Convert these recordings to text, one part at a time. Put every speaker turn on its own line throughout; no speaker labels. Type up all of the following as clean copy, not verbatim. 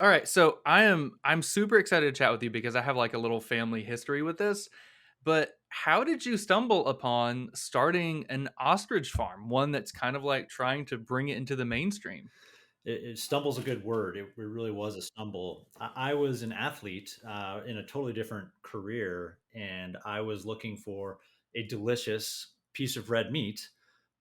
All right, so I'm super excited to chat with you because I have like a little family history with this. But how did you stumble upon starting an ostrich farm, one that's kind of like trying to bring it into the mainstream?
Stumble's a good word. It really was a stumble. I was an athlete in a totally different career, and I was looking for a delicious piece of red meat,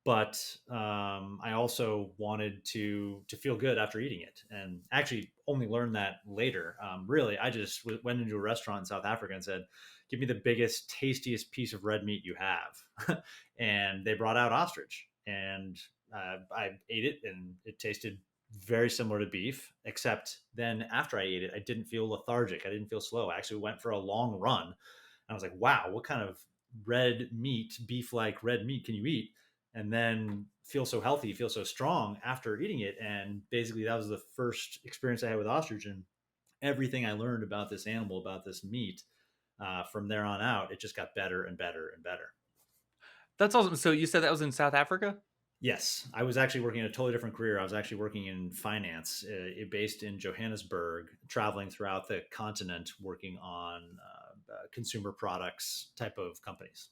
but I also wanted to feel good after eating it. And actually, only learned that later. Really, I just went into a restaurant in South Africa and said, "Give me the biggest, tastiest piece of red meat you have," and they brought out ostrich, and I ate it, and it tasted very similar to beef, except then after I ate it, I didn't feel lethargic. I didn't feel slow. I actually went for a long run. And I was like, wow, what kind of red meat, beef like red meat can you eat? And then feel so healthy, feel so strong after eating it. And basically, that was the first experience I had with ostrich. And everything I learned about this animal, about this meat, from there on out, it just got better and better and better.
That's awesome. So you said that was in South Africa?
Yes, I was actually working in a totally different career. I was actually working in finance, based in Johannesburg, traveling throughout the continent, working on consumer products type of companies.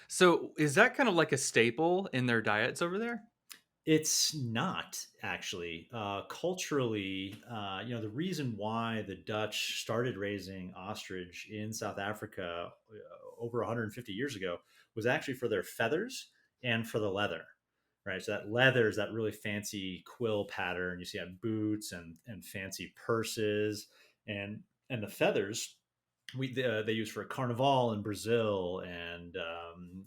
So is that kind of like a staple in their diets over there?
It's not actually culturally. The reason why the Dutch started raising ostrich in South Africa over 150 years ago was actually for their feathers and for the leather. Right, so that leather is that really fancy quill pattern you see on boots and fancy purses, and the feathers they use for Carnival in Brazil and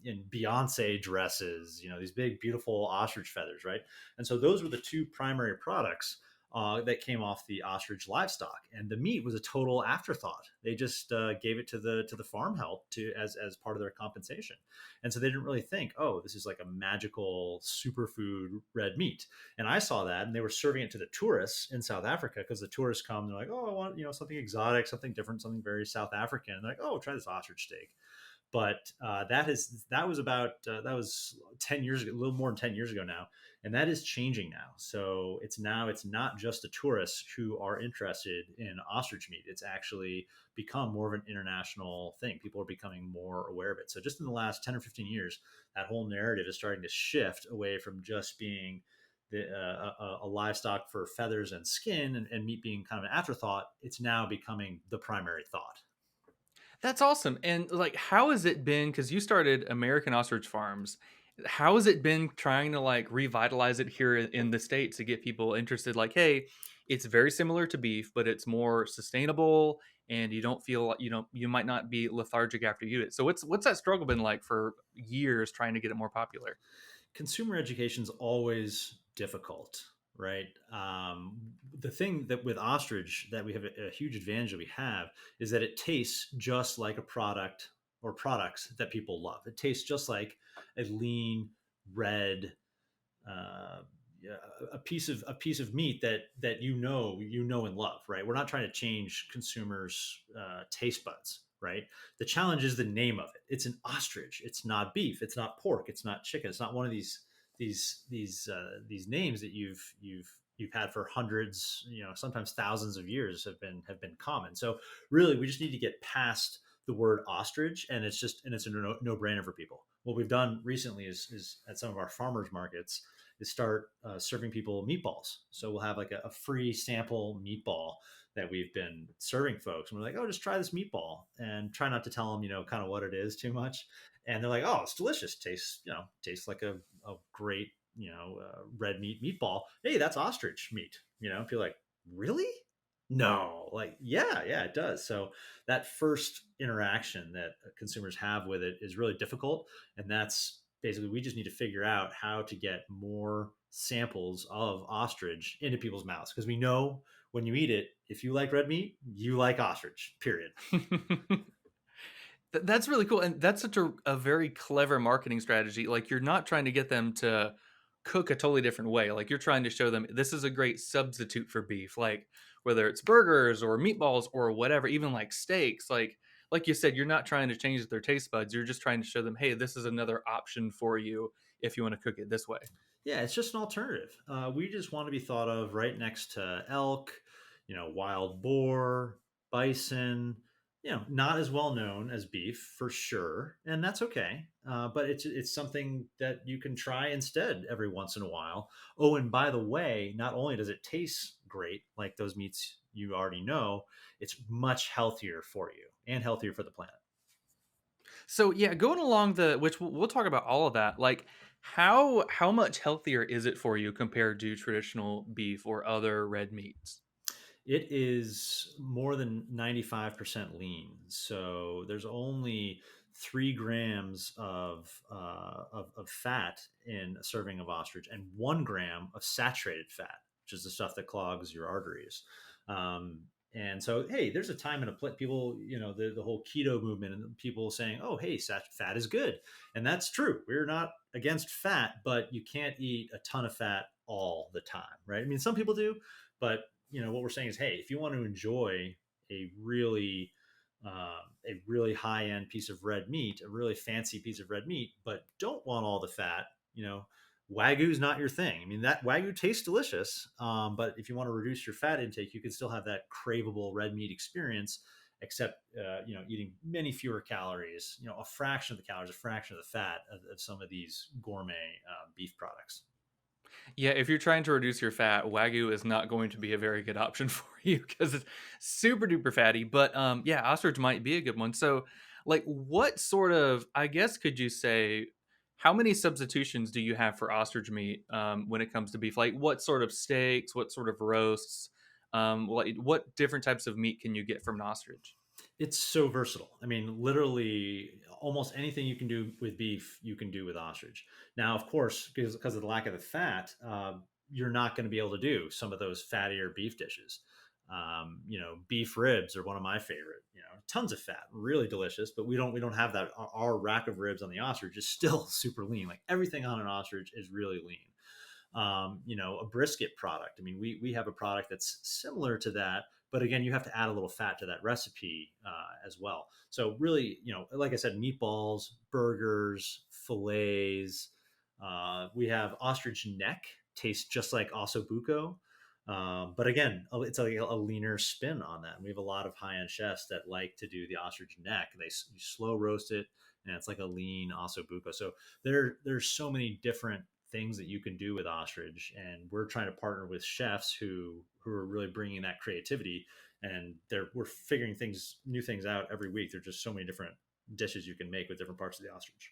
in Beyonce dresses. These big, beautiful ostrich feathers, right? And so those were the two primary products that came off the ostrich livestock, and the meat was a total afterthought. They just gave it to the farm help to as part of their compensation, and so they didn't really think, oh, this is like a magical superfood red meat. And I saw that, and they were serving it to the tourists in South Africa because the tourists come. They're like, "Oh, I want something exotic, something different, something very South African." And they're like, "Oh, try this ostrich steak." But that was 10 years ago, a little more than 10 years ago now, and that is changing now. So it's not just the tourists who are interested in ostrich meat. It's actually become more of an international thing. People are becoming more aware of it. So just in the last 10 or 15 years, that whole narrative is starting to shift away from just being a livestock for feathers and skin, and meat being kind of an afterthought. It's now becoming the primary thought.
That's awesome. And like, how has it been? Because you started American Ostrich Farms. How has it been trying to like revitalize it here in the States to get people interested? Like, hey, it's very similar to beef, but it's more sustainable and you don't feel like, you might not be lethargic after you eat it. So what's that struggle been like for years trying to get it more popular?
Consumer education is always difficult, right? The thing that with ostrich that we have a huge advantage that we have is that it tastes just like a product or products that people love. It tastes just like a lean red, uh, yeah, a piece of meat that and love, right? We're not trying to change consumers' taste buds, right? The challenge is the name of it. It's an ostrich. It's not beef. It's not pork. It's not chicken. It's not one of these names that you've had for hundreds, sometimes thousands of years have been common. So really, we just need to get past the word ostrich, and it's a no brainer for people. What we've done recently is at some of our farmers markets is start serving people meatballs. So we'll have like a free sample meatball that we've been serving folks. And we're like, oh, just try this meatball, and try not to tell them, kind of what it is too much. And they're like, oh, it's delicious. Tastes like a great, red meat meatball. Hey, that's ostrich meat. People are like, really? No, like, yeah, it does. So that first interaction that consumers have with it is really difficult. And that's basically, we just need to figure out how to get more samples of ostrich into people's mouths, because we know when you eat it, if you like red meat, you like ostrich, period.
That's really cool, and that's such a very clever marketing strategy. Like, you're not trying to get them to cook a totally different way. Like, you're trying to show them this is a great substitute for beef. Like, whether it's burgers or meatballs or whatever, even like steaks. Like you said, you're not trying to change their taste buds. You're just trying to show them, hey, this is another option for you if you want to cook it this way.
Yeah, it's just an alternative. We just want to be thought of right next to elk, wild boar, bison. Not as well known as beef for sure, and that's okay. But it's something that you can try instead every once in a while. Oh, and by the way, not only does it taste great like those meats you already know, it's much healthier for you and healthier for the planet.
So yeah, going along the which we'll talk about all of that. Like how much healthier is it for you compared to traditional beef or other red meats?
It is more than 95% lean. So there's only 3 grams of fat in a serving of ostrich and 1 gram of saturated fat, which is the stuff that clogs your arteries. Um, and so, hey, there's a time and a place. People, the whole keto movement and people saying, oh, hey, fat is good. And that's true. We're not against fat, but you can't eat a ton of fat all the time, right? I mean, some people do, but what we're saying is, hey, if you want to enjoy a really a really high end piece of red meat, a really fancy piece of red meat, but don't want all the fat, Wagyu's not your thing. I mean, that Wagyu tastes delicious, but if you want to reduce your fat intake, you can still have that craveable red meat experience, except eating many fewer calories, a fraction of the calories, a fraction of the fat of some of these gourmet beef products.
Yeah, if you're trying to reduce your fat, Wagyu is not going to be a very good option for you because it's super duper fatty. But yeah, ostrich might be a good one. So, like, what sort of, I guess, could you say, how many substitutions do you have for ostrich meat when it comes to beef? Like, what sort of steaks, what sort of roasts, what different types of meat can you get from an ostrich?
It's so versatile. I mean, literally almost anything you can do with beef, you can do with ostrich. Now, of course, because of the lack of the fat, you're not going to be able to do some of those fattier beef dishes. Beef ribs are one of my favorite. Tons of fat, really delicious, but we don't have that. Our rack of ribs on the ostrich is still super lean. Like everything on an ostrich is really lean. A brisket product. I mean, we have a product that's similar to that, but again, you have to add a little fat to that recipe as well. So really, like I said, meatballs, burgers, fillets. We have ostrich neck, tastes just like ossobuco. But again, it's like a leaner spin on that. And we have a lot of high end chefs that like to do the ostrich neck. You slow roast it, and it's like a lean ossobuco. So there's so many different things that you can do with ostrich, and we're trying to partner with chefs who are really bringing that creativity, and we're figuring new things out every week. There's just so many different dishes you can make with different parts of the ostrich.